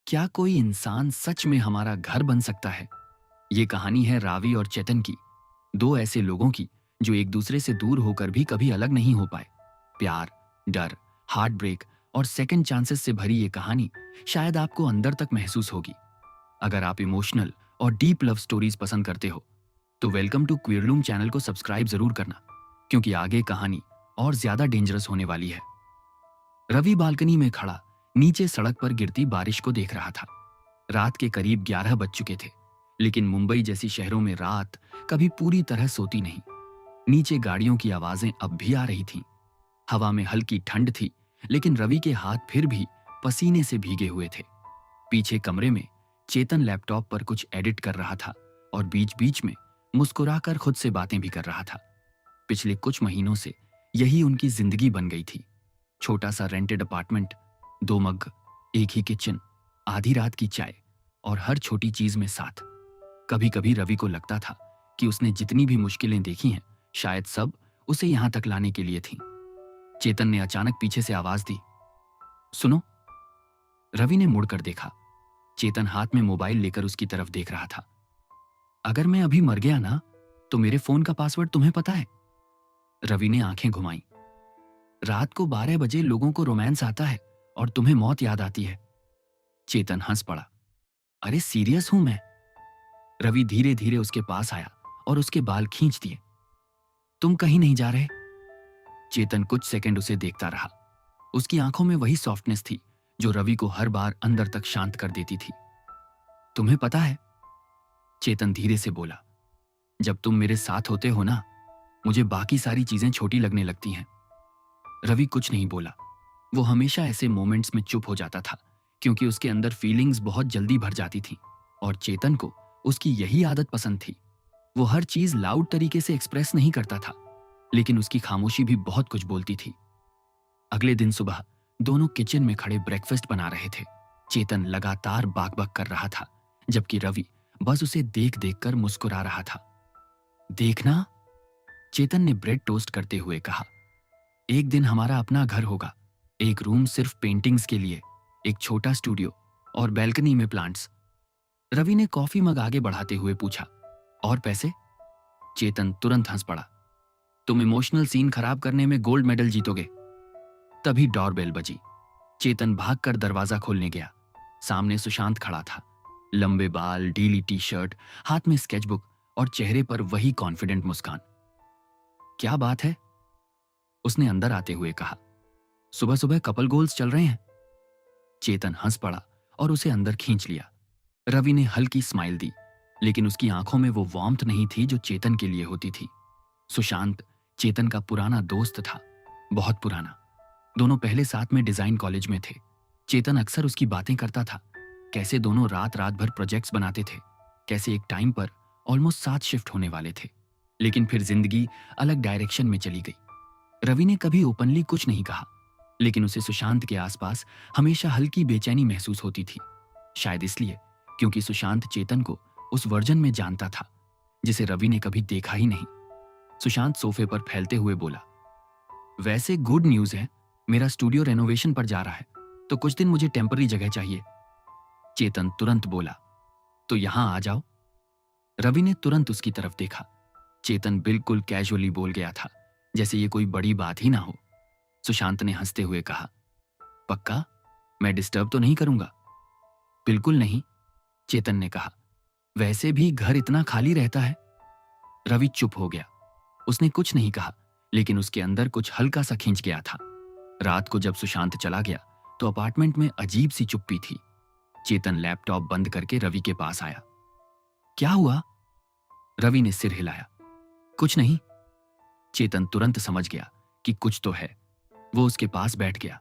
क्या कोई इंसान सच में हमारा घर बन सकता है? ये कहानी है रावी और चेतन की, दो ऐसे लोगों की जो एक दूसरे से दूर होकर भी कभी अलग नहीं हो पाए। प्यार, डर, हार्ट ब्रेक और सेकंड चांसेस से भरी ये कहानी शायद आपको अंदर तक महसूस होगी। अगर आप इमोशनल और डीप लव स्टोरीज पसंद करते हो तो वेलकम टू क्विरलूम चैनल को सब्सक्राइब जरूर करना, क्योंकि आगे कहानी और ज्यादा डेंजरस होने वाली है। रवि बालकनी में खड़ा नीचे सड़क पर गिरती बारिश को देख रहा था। रात के करीब 11 बज चुके थे, लेकिन मुंबई जैसी शहरों में रात कभी पूरी तरह सोती नहीं। नीचे गाड़ियों की आवाजें अब भी आ रही थीं। हवा में हल्की ठंड थी, लेकिन रवि के हाथ फिर भी पसीने से भीगे हुए थे। पीछे कमरे में चेतन लैपटॉप पर कुछ एडिट कर रहा था और बीच बीच में मुस्कुराकर खुद से बातें भी कर रहा था। पिछले कुछ महीनों से यही उनकी जिंदगी बन गई थी। छोटा सा रेंटेड अपार्टमेंट, 2 मग, एक ही किचन, आधी रात की चाय और हर छोटी चीज में साथ। कभी कभी रवि को लगता था कि उसने जितनी भी मुश्किलें देखी हैं, शायद सब उसे यहां तक लाने के लिए थीं। चेतन ने अचानक पीछे से आवाज दी, सुनो। रवि ने मुड़कर देखा। चेतन हाथ में मोबाइल लेकर उसकी तरफ देख रहा था। अगर मैं अभी मर गया ना, तो मेरे फोन का पासवर्ड तुम्हें पता है? रवि ने आंखें घुमाई। रात को 12 बजे लोगों को रोमांस आता है और तुम्हें मौत याद आती है। चेतन हंस पड़ा। अरे सीरियस हूं मैं। रवि धीरे धीरे उसके पास आया और उसके बाल खींच दिए। तुम कहीं नहीं जा रहे? चेतन कुछ सेकंड उसे देखता रहा। उसकी आंखों में वही सॉफ्टनेस थी जो रवि को हर बार अंदर तक शांत कर देती थी। तुम्हें पता है, चेतन धीरे से बोला, जब तुम मेरे साथ होते हो ना, मुझे बाकी सारी चीजें छोटी लगने लगती हैं। रवि कुछ नहीं बोला। वो हमेशा ऐसे मोमेंट्स में चुप हो जाता था, क्योंकि उसके अंदर फीलिंग्स बहुत जल्दी भर जाती थीं और चेतन को उसकी यही आदत पसंद थी। वो हर चीज लाउड तरीके से एक्सप्रेस नहीं करता था, लेकिन उसकी खामोशी भी बहुत कुछ बोलती थी। अगले दिन सुबह दोनों किचन में खड़े ब्रेकफास्ट बना रहे थे। चेतन लगातार बाक बाक कर रहा था, जबकि रवि बस उसे देख देख कर मुस्कुरा रहा था। देखना, चेतन ने ब्रेड टोस्ट करते हुए कहा, एक दिन हमारा अपना घर होगा। एक रूम सिर्फ पेंटिंग्स के लिए, एक छोटा स्टूडियो और बैल्कनी में प्लांट्स। रवि ने कॉफी मग आगे बढ़ाते हुए पूछा, और पैसे? चेतन तुरंत हंस पड़ा। तुम इमोशनल सीन खराब करने में गोल्ड मेडल जीतोगे। तभी डोरबेल बजी। चेतन भागकर दरवाजा खोलने गया। सामने सुशांत खड़ा था। लंबे बाल, ढीली टी शर्ट, हाथ में स्केचबुक और चेहरे पर वही कॉन्फिडेंट मुस्कान। क्या बात है? उसने अंदर आते हुए कहा। सुबह सुबह कपल गोल्स चल रहे हैं। चेतन हंस पड़ा और उसे अंदर खींच लिया। रवि ने हल्की स्माइल दी, लेकिन उसकी आंखों में वो वार्मथ नहीं थी जो चेतन के लिए होती थी। सुशांत चेतन का पुराना दोस्त था, बहुत पुराना। दोनों पहले साथ में डिजाइन कॉलेज में थे। चेतन अक्सर उसकी बातें करता था, कैसे दोनों रात रात भर प्रोजेक्ट्स बनाते थे, कैसे एक टाइम पर ऑलमोस्ट साथ शिफ्ट होने वाले थे, लेकिन फिर जिंदगी अलग डायरेक्शन में चली गई। रवि ने कभी ओपनली कुछ नहीं कहा, लेकिन उसे सुशांत के आसपास हमेशा हल्की बेचैनी महसूस होती थी। शायद इसलिए क्योंकि सुशांत चेतन को उस वर्जन में जानता था जिसे रवि ने कभी देखा ही नहीं। सुशांत सोफे पर फैलते हुए बोला, वैसे गुड न्यूज है, मेरा स्टूडियो रेनोवेशन पर जा रहा है, तो कुछ दिन मुझे टेम्पररी जगह चाहिए। चेतन तुरंत बोला, तो यहां आ जाओ। रवि ने तुरंत उसकी तरफ देखा। चेतन बिल्कुल कैजुअली बोल गया था, जैसे ये कोई बड़ी बात ही ना हो। सुशांत ने हंसते हुए कहा, पक्का? मैं डिस्टर्ब तो नहीं करूंगा? बिल्कुल नहीं, चेतन ने कहा। वैसे भी घर इतना खाली रहता है। रवि चुप हो गया। उसने कुछ नहीं कहा, लेकिन उसके अंदर कुछ हल्का सा खिंच गया था। रात को जब सुशांत चला गया तो अपार्टमेंट में अजीब सी चुप्पी थी। चेतन लैपटॉप बंद करके रवि के पास आया। क्या हुआ? रवि ने सिर हिलाया। कुछ नहीं। चेतन तुरंत समझ गया कि कुछ तो है। वो उसके पास बैठ गया।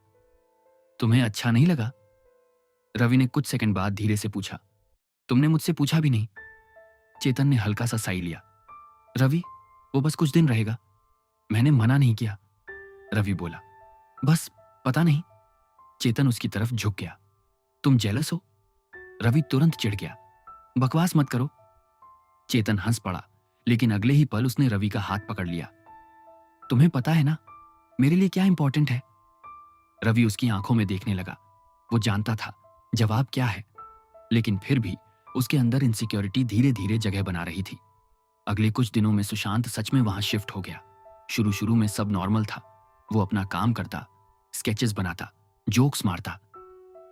तुम्हें अच्छा नहीं लगा? रवि ने कुछ सेकंड बाद धीरे से पूछा। तुमने मुझसे पूछा भी नहीं। चेतन ने हल्का सा साई लिया। रवि, वो बस कुछ दिन रहेगा, मैंने मना नहीं किया। रवि बोला, बस पता नहीं। चेतन उसकी तरफ झुक गया। तुम जेलस हो? रवि तुरंत चिढ़ गया। बकवास मत करो। चेतन हंस पड़ा, लेकिन अगले ही पल उसने रवि का हाथ पकड़ लिया। तुम्हें पता है ना मेरे लिए क्या इंपॉर्टेंट है? रवि उसकी आंखों में देखने लगा। वो जानता था जवाब क्या है, लेकिन फिर भी उसके अंदर इनसिक्योरिटी धीरे धीरे जगह बना रही थी। अगले कुछ दिनों में सुशांत सच में वहां शिफ्ट हो गया। शुरू शुरू में सब नॉर्मल था। वो अपना काम करता, स्केचेस बनाता, जोक्स मारता।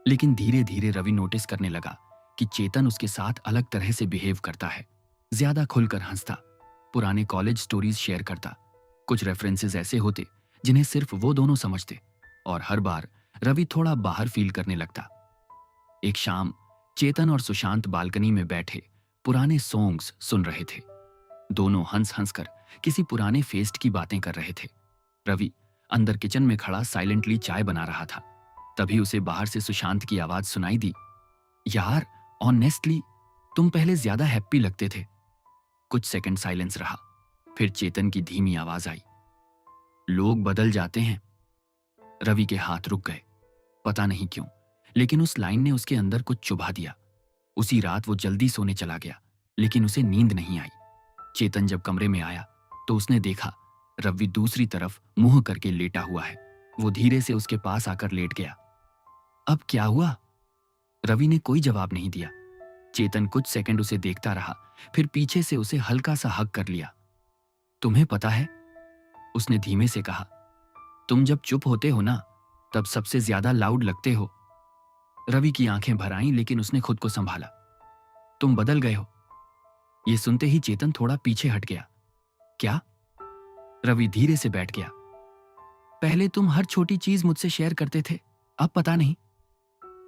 लेकिन धीरे धीरे रवि नोटिस करने लगा कि चेतन उसके साथ अलग तरह से बिहेव करता है। ज्यादा खुलकर हंसता, पुराने कॉलेज स्टोरीज शेयर करता। कुछ रेफरेंसेस ऐसे होते जिन्हें सिर्फ वो दोनों समझते, और हर बार रवि थोड़ा बाहर फील करने लगता। एक शाम चेतन और सुशांत बालकनी में बैठे पुराने सॉन्ग्स सुन रहे थे। दोनों हंस हंस कर किसी पुराने फेस्ट की बातें कर रहे थे। रवि अंदर किचन में खड़ा साइलेंटली चाय बना रहा था। तभी उसे बाहर से सुशांत की आवाज सुनाई दी, यार ऑनेस्टली तुम पहले ज्यादा हैप्पी लगते थे। कुछ सेकंड साइलेंस रहा, फिर चेतन की धीमी आवाज आई, लोग बदल जाते हैं। रवि के हाथ रुक गए, पता नहीं क्यों, लेकिन उस लाइन ने उसके अंदर कुछ चुभा दिया। उसी रात वो जल्दी सोने चला गया, लेकिन उसे नींद नहीं आई। चेतन जब कमरे में आया तो उसने देखा रवि दूसरी तरफ मुंह करके लेटा हुआ है। वो धीरे से उसके पास आकर लेट गया। अब क्या हुआ? रवि ने कोई जवाब नहीं दिया। चेतन कुछ सेकंड उसे देखता रहा, फिर पीछे से उसे हल्का सा हग कर लिया। तुम्हें पता है, उसने धीमे से कहा, तुम जब चुप होते हो ना, तब सबसे ज्यादा लाउड लगते हो। रवि की आंखें भर आईं, लेकिन उसने खुद को संभाला। तुम बदल गए हो। यह सुनते ही चेतन थोड़ा पीछे हट गया। क्या? रवि धीरे से बैठ गया। पहले तुम हर छोटी चीज मुझसे शेयर करते थे, अब पता नहीं।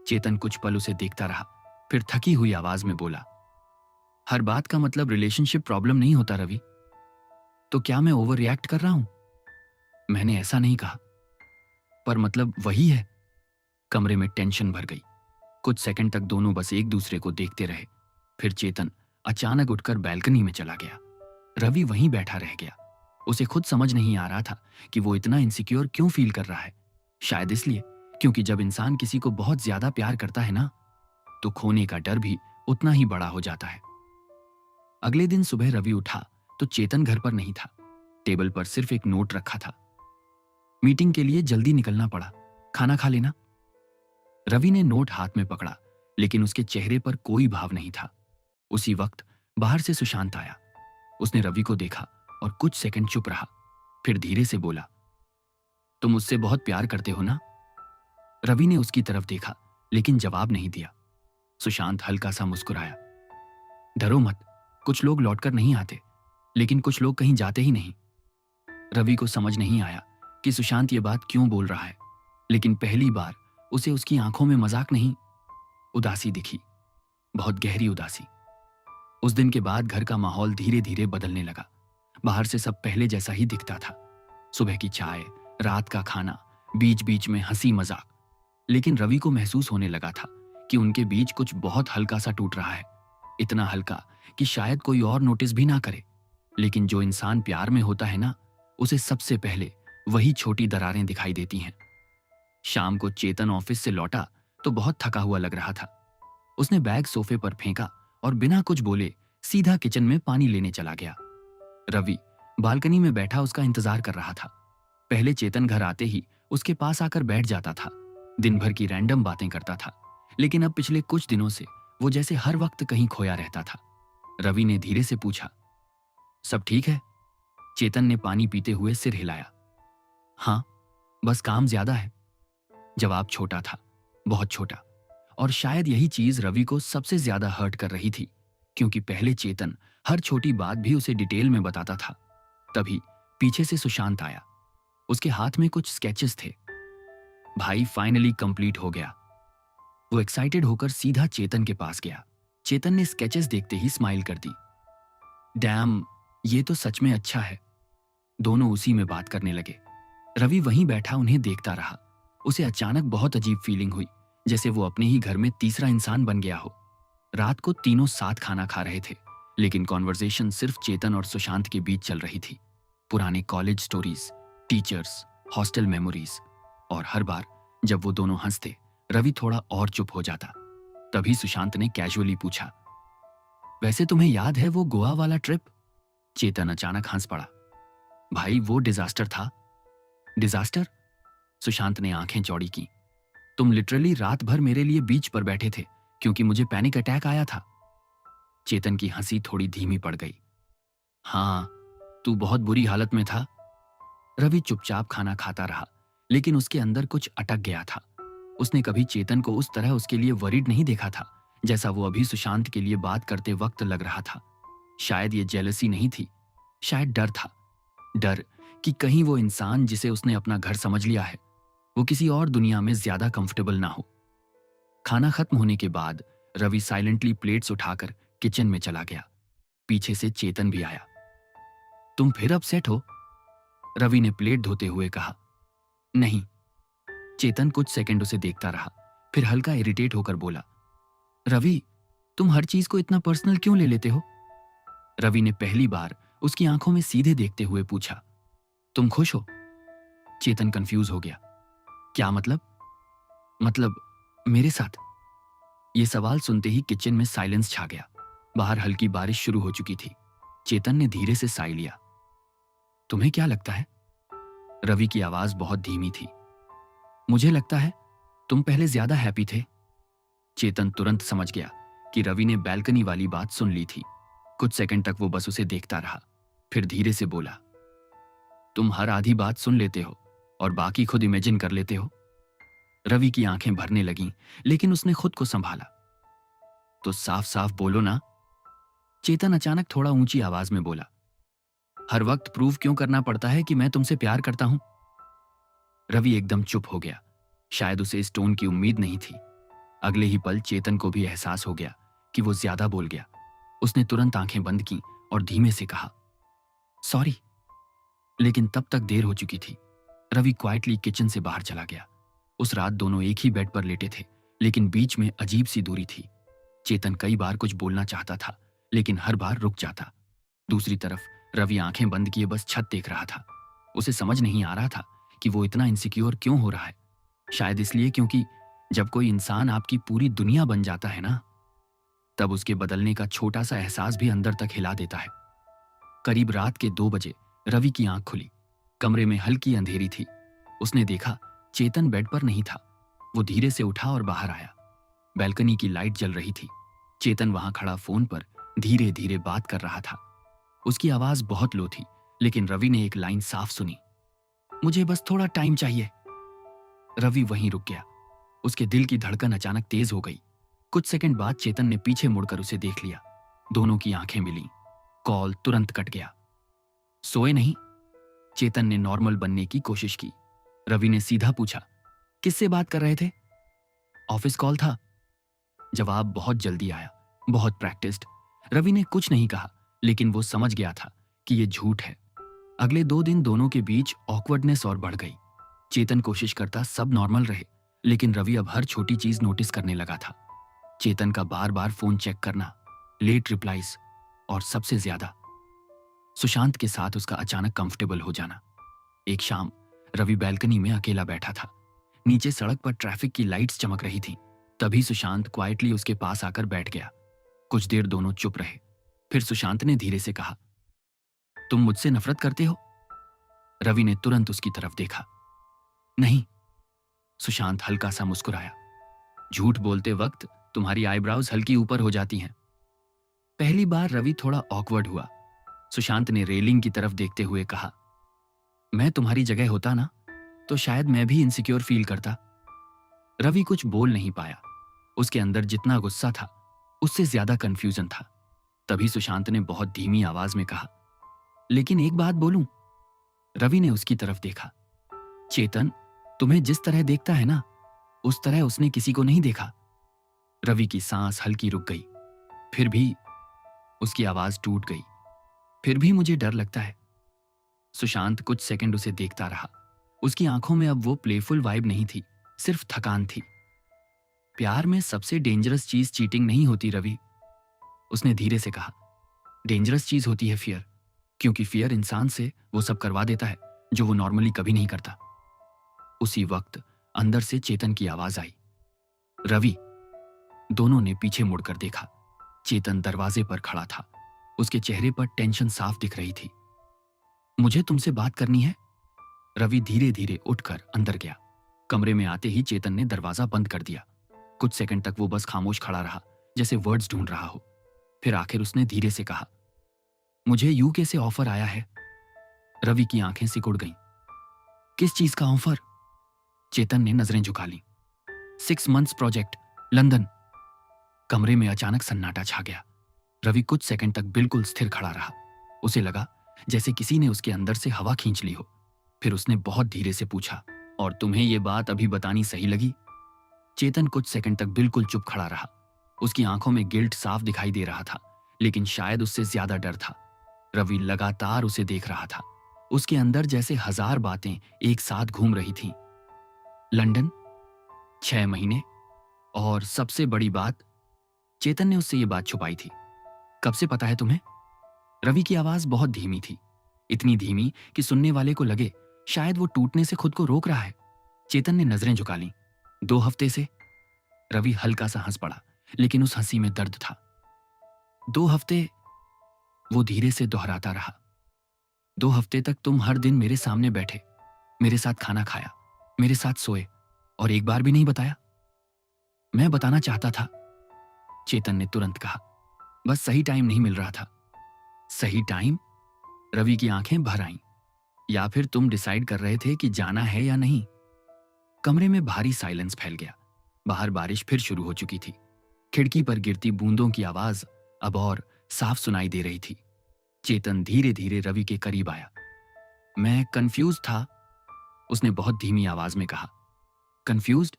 चेतन कुछ पल उसे देखता रहा, फिर थकी हुई आवाज में बोला, हर बात का मतलब रिलेशनशिप प्रॉब्लम नहीं होता रवि। तो क्या मैं ओवर रिएक्ट कर रहा हूं? मैंने ऐसा नहीं कहा, पर मतलब वही है। कमरे में टेंशन भर गई। कुछ सेकंड तक दोनों बस एक दूसरे को देखते रहे। फिर चेतन अचानक उठकर बैल्कनी में चला गया। रवि वहीं बैठा रह गया। उसे खुद समझ नहीं आ रहा था कि वो इतना इनसिक्योर क्यों फील कर रहा है। शायद इसलिए क्योंकि जब इंसान किसी को बहुत ज्यादा प्यार करता है ना, तो खोने का डर भी उतना ही बड़ा हो जाता है। अगले दिन सुबह रवि उठा तो चेतन घर पर नहीं था। टेबल पर सिर्फ एक नोट रखा था, मीटिंग के लिए जल्दी निकलना पड़ा, खाना खा लेना। रवि ने नोट हाथ में पकड़ा, लेकिन उसके चेहरे पर कोई भाव नहीं था। उसी वक्त बाहर से सुशांत आया। उसने रवि को देखा और कुछ सेकंड चुप रहा, फिर धीरे से बोला, तुम मुझसे बहुत प्यार करते हो ना? रवि ने उसकी तरफ देखा, लेकिन जवाब नहीं दिया। सुशांत हल्का सा मुस्कुराया, डरो मत, कुछ लोग लौटकर नहीं आते, लेकिन कुछ लोग कहीं जाते ही नहीं। रवि को समझ नहीं आया कि सुशांत ये बात क्यों बोल रहा है, लेकिन पहली बार उसे उसकी आंखों में मजाक नहीं, उदासी दिखी, बहुत गहरी उदासी। उस दिन के बाद घर का माहौल धीरे धीरे बदलने लगा। बाहर से सब पहले जैसा ही दिखता था, सुबह की चाय, रात का खाना, बीच बीच में हंसी मजाक। लेकिन रवि को महसूस होने लगा था कि उनके बीच कुछ बहुत हल्का सा टूट रहा है, इतना हल्का कि शायद कोई और नोटिस भी ना करे। लेकिन जो इंसान प्यार में होता है ना, उसे सबसे पहले वही छोटी दरारें दिखाई देती हैं। शाम को चेतन ऑफिस से लौटा तो बहुत थका हुआ लग रहा था। उसने बैग सोफे पर फेंका और बिना कुछ बोले सीधा किचन में पानी लेने चला गया। रवि बालकनी में बैठा उसका इंतजार कर रहा था। पहले चेतन घर आते ही उसके पास आकर बैठ जाता था, दिन भर की रैंडम बातें करता था। लेकिन अब पिछले कुछ दिनों से वो जैसे हर वक्त कहीं खोया रहता था। रवि ने धीरे से पूछा, सब ठीक है? चेतन ने पानी पीते हुए सिर हिलाया। हाँ, बस काम ज्यादा है। जवाब छोटा था, बहुत छोटा, और शायद यही चीज रवि को सबसे ज्यादा हर्ट कर रही थी, क्योंकि पहले चेतन हर छोटी बात भी उसे डिटेल में बताता था। तभी पीछे से सुशांत आया। उसके हाथ में कुछ स्केचेस थे। भाई फाइनली कंप्लीट हो गया। वो एक्साइटेड होकर सीधा चेतन के पास गया। चेतन ने स्केचेस देखते ही स्माइल कर दी। डैम, ये तो सच में अच्छा है। दोनों उसी में बात करने लगे। रवि वहीं बैठा उन्हें देखता रहा। उसे अचानक बहुत अजीब फीलिंग हुई, जैसे वो अपने ही घर में तीसरा इंसान बन गया हो। रात को तीनों साथ खाना खा रहे थे, लेकिन कॉन्वर्सेशन सिर्फ चेतन और सुशांत के बीच चल रही थी। पुराने college stories, teachers, hostel memories. और हर बार जब वो दोनों हंसते, रवि थोड़ा और चुप हो जाता। तभी सुशांत ने कैजुअली पूछा, वैसे तुम्हें याद है वो गोवा वाला ट्रिप? चेतन अचानक हंस पड़ा। भाई वो डिजास्टर था। डिजास्टर? सुशांत ने आंखें चौड़ी की। तुम लिटरली रात भर मेरे लिए बीच पर बैठे थे, क्योंकि मुझे पैनिक अटैक आया था। चेतन की हंसी थोड़ी धीमी पड़ गई। हाँ, तू बहुत बुरी हालत में था। रवि चुपचाप खाना खाता रहा, लेकिन उसके अंदर कुछ अटक गया था। उसने कभी चेतन को उस तरह उसके लिए वरीड नहीं देखा था, जैसा वो अभी सुशांत के लिए बात करते वक्त लग रहा था। शायद ये जेलसी नहीं थी, शायद डर था। डर कि कहीं वो इंसान जिसे उसने अपना घर समझ लिया है, वो किसी और दुनिया में ज्यादा कंफर्टेबल ना हो। खाना खत्म होने के बाद रवि साइलेंटली प्लेट्स उठाकर किचन में चला गया। पीछे से चेतन भी आया। तुम फिर अपसेट हो? रवि ने प्लेट धोते हुए कहा। नहीं। चेतन कुछ सेकंड उसे देखता रहा, फिर हल्का इरिटेट होकर बोला, रवि, तुम हर चीज को इतना पर्सनल क्यों ले लेते हो? रवि ने पहली बार उसकी आंखों में सीधे देखते हुए पूछा, तुम खुश हो? चेतन कंफ्यूज हो गया। क्या मतलब? मतलब मेरे साथ? ये सवाल सुनते ही किचन में साइलेंस छा गया। बाहर हल्की बारिश शुरू हो चुकी थी। चेतन ने धीरे से साई लिया। तुम्हें क्या लगता है? रवि की आवाज बहुत धीमी थी। मुझे लगता है तुम पहले ज्यादा हैप्पी थे। चेतन तुरंत समझ गया कि रवि ने बैल्कनी वाली बात सुन ली थी। कुछ सेकंड तक वो बस उसे देखता रहा, फिर धीरे से बोला, तुम हर आधी बात सुन लेते हो और बाकी खुद इमेजिन कर लेते हो। रवि की आंखें भरने लगीं, लेकिन उसने खुद को संभाला। तो साफ साफ बोलो ना। चेतन अचानक थोड़ा ऊंची आवाज में बोला, हर वक्त प्रूव क्यों करना पड़ता है कि मैं तुमसे प्यार करता हूं? रवि एकदम चुप हो गया। शायद उसे इस टोन की उम्मीद नहीं थी। अगले ही पल चेतन को भी एहसास हो गया कि वो ज्यादा बोल गया। उसने तुरंत आंखें बंद की और धीमे से कहा, सॉरी। लेकिन तब तक देर हो चुकी थी। रवि क्वाइटली किचन से बाहर चला गया। उस रात दोनों एक ही बेड पर लेटे थे, लेकिन बीच में अजीब सी दूरी थी। चेतन कई बार कुछ बोलना चाहता था, लेकिन हर बार रुक जाता। दूसरी तरफ रवि आंखें बंद किए बस छत देख रहा था। उसे समझ नहीं आ रहा था कि वो इतना इनसिक्योर क्यों हो रहा है। शायद इसलिए क्योंकि जब कोई इंसान आपकी पूरी दुनिया बन जाता है ना, तब उसके बदलने का छोटा सा एहसास भी अंदर तक हिला देता है। करीब रात के 2 बजे रवि की आंख खुली। कमरे में हल्की अंधेरी थी। उसने देखा चेतन बेड पर नहीं था। वो धीरे से उठा और बाहर आया। बैल्कनी की लाइट जल रही थी। चेतन वहां खड़ा फोन पर धीरे धीरे बात कर रहा था। उसकी आवाज बहुत लो थी, लेकिन रवि ने एक लाइन साफ सुनी, मुझे बस थोड़ा टाइम चाहिए। रवि वहीं रुक गया। उसके दिल की धड़कन अचानक तेज हो गई। कुछ सेकंड बाद चेतन ने पीछे मुड़कर उसे देख लिया। दोनों की आंखें मिली। कॉल तुरंत कट गया। सोए नहीं? चेतन ने नॉर्मल बनने की कोशिश की। रवि ने सीधा पूछा, किससे बात कर रहे थे? ऑफिस कॉल था। जवाब बहुत जल्दी आया, बहुत प्रैक्टिस्ड। रवि ने कुछ नहीं कहा, लेकिन वो समझ गया था कि ये झूठ है। अगले 2 दिन दोनों के बीच ऑकवर्डनेस और बढ़ गई। चेतन कोशिश करता सब नॉर्मल रहे, लेकिन रवि अब हर छोटी चीज नोटिस करने लगा था। चेतन का बार बार फोन चेक करना, लेट रिप्लाईज, और सबसे ज्यादा सुशांत के साथ उसका अचानक कंफर्टेबल हो जाना। एक शाम रवि बैल्कनी में अकेला बैठा था। नीचे सड़क पर ट्रैफिक की लाइट्स चमक रही थीं। तभी सुशांत क्वाइटली उसके पास आकर बैठ गया। कुछ देर दोनों चुप रहे। फिर सुशांत ने धीरे से कहा, तुम मुझसे नफरत करते हो? रवि ने तुरंत उसकी तरफ देखा। नहीं। सुशांत हल्का सा मुस्कुराया। झूठ बोलते वक्त तुम्हारी आईब्राउज हल्की ऊपर हो जाती हैं। पहली बार रवि थोड़ा ऑकवर्ड हुआ। सुशांत ने रेलिंग की तरफ देखते हुए कहा, मैं तुम्हारी जगह होता ना, तो शायद मैं भी इनसिक्योर फील करता। रवि कुछ बोल नहीं पाया। उसके अंदर जितना गुस्सा था, उससे ज्यादा कंफ्यूजन था। तभी सुशांत ने बहुत धीमी आवाज में कहा, लेकिन एक बात बोलूं? रवि ने उसकी तरफ देखा। चेतन तुम्हें जिस तरह देखता है ना, उस तरह उसने किसी को नहीं देखा। रवि की सांस हल्की रुक गई। फिर भी उसकी आवाज टूट गई। फिर भी मुझे डर लगता है। सुशांत कुछ सेकंड उसे देखता रहा। उसकी आंखों में अब वो प्लेफुल वाइब नहीं थी, सिर्फ थकान थी। प्यार में सबसे डेंजरस चीज चीटिंग नहीं होती रवि, उसने धीरे से कहा। डेंजरस चीज होती है फियर, क्योंकि फियर इंसान से वो सब करवा देता है जो वो नॉर्मली कभी नहीं करता। उसी वक्त अंदर से चेतन की आवाज आई, रवि। दोनों ने पीछे मुड़कर देखा। चेतन दरवाजे पर खड़ा था। उसके चेहरे पर टेंशन साफ दिख रही थी। मुझे तुमसे बात करनी है। रवि धीरे धीरे उठकर अंदर गया। कमरे में आते ही चेतन ने दरवाजा बंद कर दिया। कुछ सेकंड तक वो बस खामोश खड़ा रहा, जैसे वर्ड्स ढूंढ रहा हो। फिर आखिर उसने धीरे से कहा, मुझे यूके से ऑफर आया है। रवि की आंखें सिकुड़ गईं। किस चीज का ऑफर? चेतन ने नजरें झुका लीं। 6 मंथ्स प्रोजेक्ट, लंदन। कमरे में अचानक सन्नाटा छा गया। रवि कुछ सेकंड तक बिल्कुल स्थिर खड़ा रहा। उसे लगा जैसे किसी ने उसके अंदर से हवा खींच ली हो। फिर उसने बहुत धीरे से पूछा, और तुम्हें यह बात अभी बतानी सही लगी? चेतन कुछ सेकंड तक बिल्कुल चुप खड़ा रहा। उसकी आंखों में गिल्ट साफ दिखाई दे रहा था, लेकिन शायद उससे ज्यादा डर था। रवि लगातार उसे देख रहा था। उसके अंदर जैसे 1000 बातें एक साथ घूम रही थीं। लंदन, 6 महीने, और सबसे बड़ी बात, चेतन ने उससे ये बात छुपाई थी। कब से पता है तुम्हें? रवि की आवाज बहुत धीमी थी, इतनी धीमी कि सुनने वाले को लगे शायद वो टूटने से खुद को रोक रहा है। चेतन ने नजरें झुका लीं। 2 हफ्ते से। रवि हल्का सा हंस पड़ा, लेकिन उस हंसी में दर्द था। 2 हफ्ते? वो धीरे से दोहराता रहा। 2 हफ्ते तक तुम हर दिन मेरे सामने बैठे, मेरे साथ खाना खाया, मेरे साथ सोए, और एक बार भी नहीं बताया? मैं बताना चाहता था, चेतन ने तुरंत कहा, बस सही टाइम नहीं मिल रहा था। सही टाइम? रवि की आंखें भर आईं। या फिर तुम डिसाइड कर रहे थे कि जाना है या नहीं? कमरे में भारी साइलेंस फैल गया। बाहर बारिश फिर शुरू हो चुकी थी। खिड़की पर गिरती बूंदों की आवाज अब और साफ सुनाई दे रही थी। चेतन धीरे धीरे रवि के करीब आया। मैं कंफ्यूज था, उसने बहुत धीमी आवाज में कहा। कंफ्यूज्ड?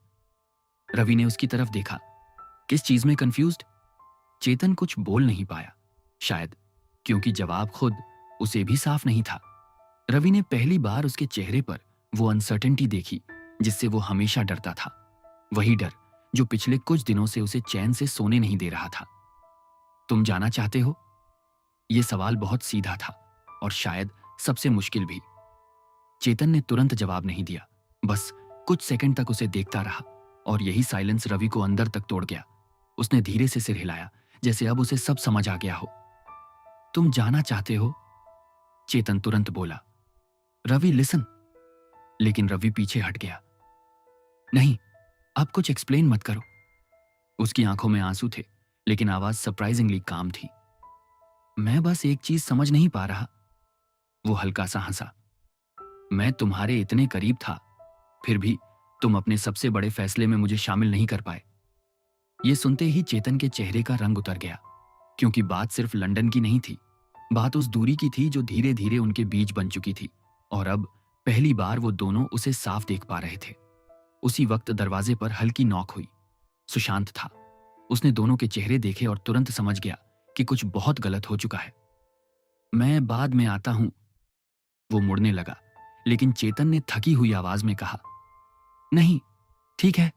रवि ने उसकी तरफ देखा। किस चीज में कंफ्यूज्ड? चेतन कुछ बोल नहीं पाया, शायद क्योंकि जवाब खुद उसे भी साफ नहीं था। रवि ने पहली बार उसके चेहरे पर वो अनसर्टेनिटी देखी जिससे वो हमेशा डरता था। वही डर जो पिछले कुछ दिनों से उसे चैन से सोने नहीं दे रहा था। तुम जाना चाहते हो? यह सवाल बहुत सीधा था और शायद सबसे मुश्किल भी। चेतन ने तुरंत जवाब नहीं दिया, बस कुछ सेकंड तक उसे देखता रहा, और यही साइलेंस रवि को अंदर तक तोड़ गया। उसने धीरे से सिर हिलाया, जैसे अब उसे सब समझ आ गया हो। तुम जाना चाहते हो? चेतन तुरंत बोला। रवि लिसन। लेकिन रवि पीछे हट गया। नहीं, अब कुछ एक्सप्लेन मत करो। उसकी आंखों में आंसू थे, लेकिन आवाज सरप्राइजिंगली काम थी। मैं बस एक चीज समझ नहीं पा रहा। वो हल्का सा हंसा। मैं तुम्हारे इतने करीब था, फिर भी तुम अपने सबसे बड़े फैसले में मुझे शामिल नहीं कर पाए। ये सुनते ही चेतन के चेहरे का रंग उतर गया, क्योंकि बात सिर्फ लंदन की नहीं थी। बात उस दूरी की थी जो धीरे धीरे उनके बीच बन चुकी थी, और अब पहली बार वो दोनों उसे साफ देख पा रहे थे। उसी वक्त दरवाजे पर हल्की नॉक हुई। सुशांत था। उसने दोनों के चेहरे देखे और तुरंत समझ गया कि कुछ बहुत गलत हो चुका है। मैं बाद में आता हूं। वो मुड़ने लगा, लेकिन चेतन ने थकी हुई आवाज में कहा, नहीं, ठीक है।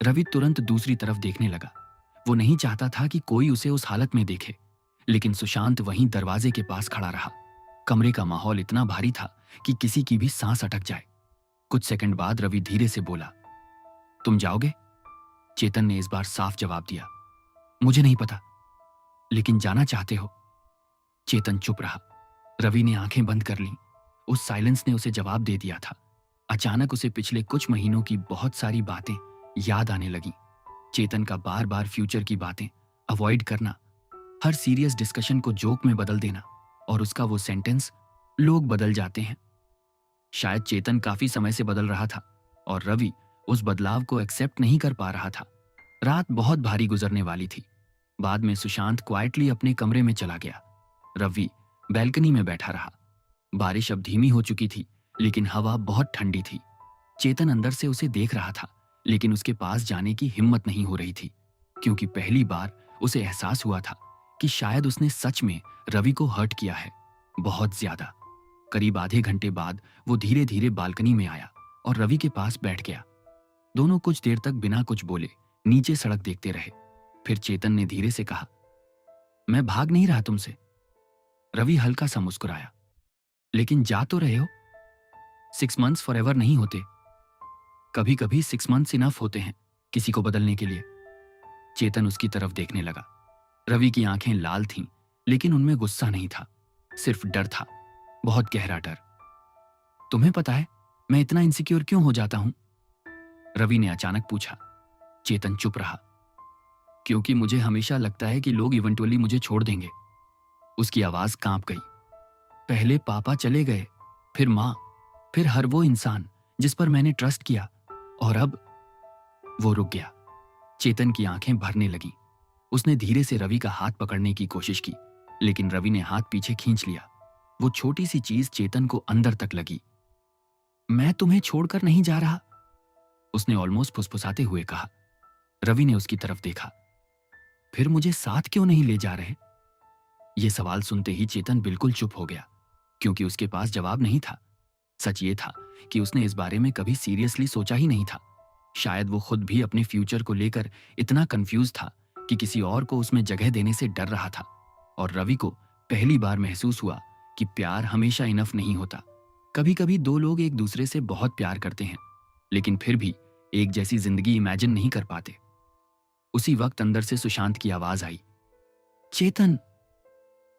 रवि तुरंत दूसरी तरफ देखने लगा। वो नहीं चाहता था कि कोई उसे उस हालत में देखे, लेकिन सुशांत वहीं दरवाजे के पास खड़ा रहा। कमरे का माहौल इतना भारी था कि किसी की भी सांस अटक जाए। कुछ सेकंड बाद रवि धीरे से बोला, तुम जाओगे? चेतन ने इस बार साफ जवाब दिया, मुझे नहीं पता, लेकिन जाना चाहते हो? चेतन चुप रहा। रवि ने आंखें बंद कर लीं। उस साइलेंस ने उसे जवाब दे दिया था। अचानक उसे पिछले कुछ महीनों की बहुत सारी बातें याद आने लगीं। चेतन का बार बार फ्यूचर की बातें अवॉइड करना, हर सीरियस डिस्कशन को जोक में बदल देना, और उसका वो सेंटेंस, लोग बदल जाते हैं। शायद चेतन काफी समय से बदल रहा था, और रवि उस बदलाव को एक्सेप्ट नहीं कर पा रहा था। रात बहुत भारी गुजरने वाली थी। बाद में सुशांत क्वाइटली अपने कमरे में चला गया। रवि बैल्कनी में बैठा रहा। बारिश अब धीमी हो चुकी थी, लेकिन हवा बहुत ठंडी थी। चेतन अंदर से उसे देख रहा था, लेकिन उसके पास जाने की हिम्मत नहीं हो रही थी, क्योंकि पहली बार उसे एहसास हुआ था कि शायद उसने सच में रवि को हर्ट किया है, बहुत ज्यादा। करीब आधे घंटे बाद वो धीरे धीरे बालकनी में आया और रवि के पास बैठ गया। दोनों कुछ देर तक बिना कुछ बोले नीचे सड़क देखते रहे। फिर चेतन ने धीरे से कहा, मैं भाग नहीं रहा तुमसे। रवि हल्का सा मुस्कुराया, लेकिन जा तो रहे हो। 6 मंथ्स फॉरएवर नहीं होते। कभी कभी 6 मंथ्स इनफ होते हैं किसी को बदलने के लिए। चेतन उसकी तरफ देखने लगा। रवि की आंखें लाल थीं, लेकिन उनमें गुस्सा नहीं था, सिर्फ डर था, बहुत गहरा डर। तुम्हें पता है मैं इतना इनसिक्योर क्यों हो जाता हूं? रवि ने अचानक पूछा। चेतन चुप रहा। क्योंकि मुझे हमेशा लगता है कि लोग इवेंटुअली मुझे छोड़ देंगे। उसकी आवाज कांप गई। पहले पापा चले गए, फिर माँ, फिर हर वो इंसान जिस पर मैंने ट्रस्ट किया, और अब। वो रुक गया। चेतन की आंखें भरने लगीं। उसने धीरे से रवि का हाथ पकड़ने की कोशिश की, लेकिन रवि ने हाथ पीछे खींच लिया। वो छोटी सी चीज चेतन को अंदर तक लगी। मैं तुम्हें छोड़कर नहीं जा रहा, उसने ऑलमोस्ट फुसफुसाते हुए कहा। रवि ने उसकी तरफ देखा। फिर मुझे साथ क्यों नहीं ले जा रहे? यह सवाल सुनते ही चेतन बिल्कुल चुप हो गया, क्योंकि उसके पास जवाब नहीं था। सच ये था कि उसने इस बारे में कभी सीरियसली सोचा ही नहीं था। शायद वो खुद भी अपने फ्यूचर को लेकर इतना कंफ्यूज था कि किसी और को उसमें जगह देने से डर रहा था। और रवि को पहली बार महसूस हुआ कि प्यार हमेशा इनफ नहीं होता। कभी कभी दो लोग एक दूसरे से बहुत प्यार करते हैं, लेकिन फिर भी एक जैसी जिंदगी इमेजिन नहीं कर पाते। उसी वक्त अंदर से सुशांत की आवाज आई, चेतन।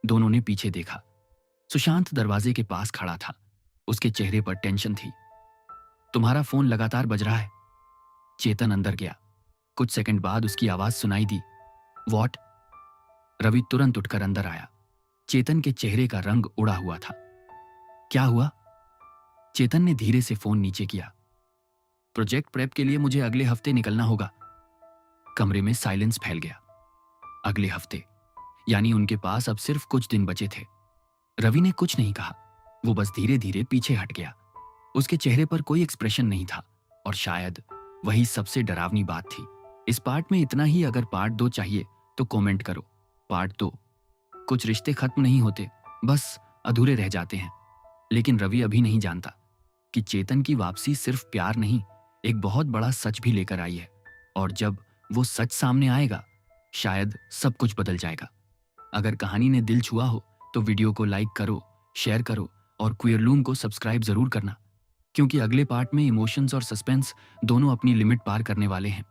दोनों ने पीछे देखा। सुशांत दरवाजे के पास खड़ा था। उसके चेहरे पर टेंशन थी। तुम्हारा फोन लगातार बज रहा है। चेतन अंदर गया। कुछ सेकंड बाद उसकी आवाज सुनाई दी, व्हाट? रवि तुरंत उठकर अंदर आया। चेतन के चेहरे का रंग उड़ा हुआ था। क्या हुआ? चेतन ने धीरे से फोन नीचे किया। प्रोजेक्ट प्रेप के लिए मुझे अगले हफ्ते निकलना होगा। कमरे में साइलेंस फैल गया। अगले हफ्ते, यानी उनके पास अब सिर्फ कुछ दिन बचे थे। रवि ने कुछ नहीं कहा। वो बस धीरे धीरे पीछे हट गया। उसके चेहरे पर कोई एक्सप्रेशन नहीं था, और शायद वही सबसे डरावनी बात थी। इस पार्ट में इतना ही। अगर पार्ट 2 चाहिए तो कमेंट करो। पार्ट 2। कुछ रिश्ते खत्म नहीं होते, बस अधूरे रह जाते हैं। लेकिन रवि अभी नहीं जानता कि चेतन की वापसी सिर्फ प्यार नहीं, एक बहुत बड़ा सच भी लेकर आई है। और जब वो सच सामने आएगा, शायद सब कुछ बदल जाएगा। अगर कहानी ने दिल छुआ हो तो वीडियो को लाइक करो, शेयर करो, और क्वियरलूम को सब्सक्राइब जरूर करना, क्योंकि अगले पार्ट में इमोशंस और सस्पेंस दोनों अपनी लिमिट पार करने वाले हैं।